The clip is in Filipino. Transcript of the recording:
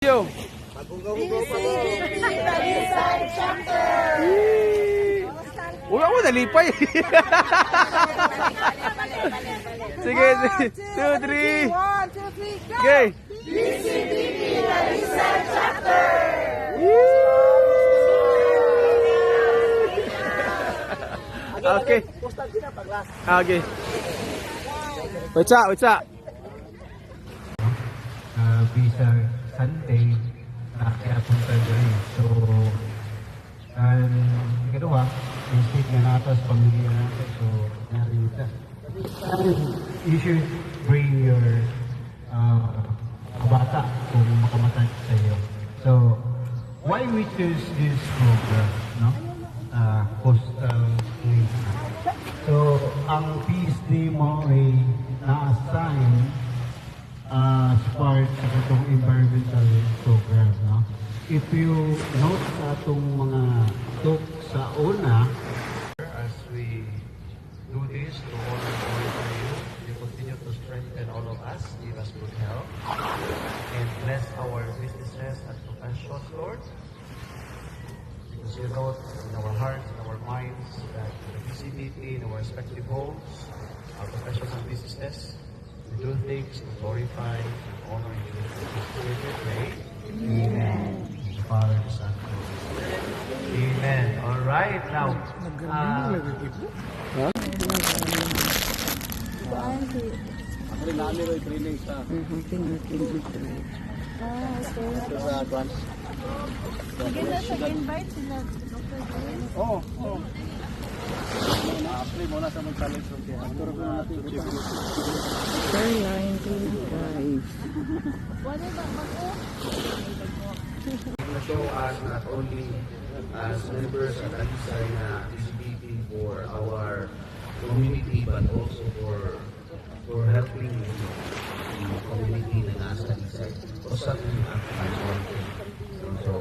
Yo. Uy, ako nalipay. Sige, 2, 3. 1, 2, 3, go! Okay. BCBB Balisay Chapter! Okay. Okay. What's up? What's up? Visa Sunday na kaya punta dyan. So, kedua, instinct nga natin sa pamilya natin. So, narita. You should bring your bata kung makamatay sa iyo. So, why we choose this program? No? So, ang peace day mo ay na-assign as part sa itong environmental program. No? If you note sa itong mga talk sa una, as we do this to honor and glorify you, you continue to strengthen all of us, give us good health, and bless our businesses and professions, Lord. Because you know in our hearts, in our minds, that the PCBT in our respective homes, our professions and businesses, we do things to glorify and honor you. In your name, amen. The Father, the Son, and the Holy Spirit. Amen. All right. Now, Invite sila. show us not only as members of Alisay na PCBT for our community but also for helping the community na nasa Alisay. O sa ating so,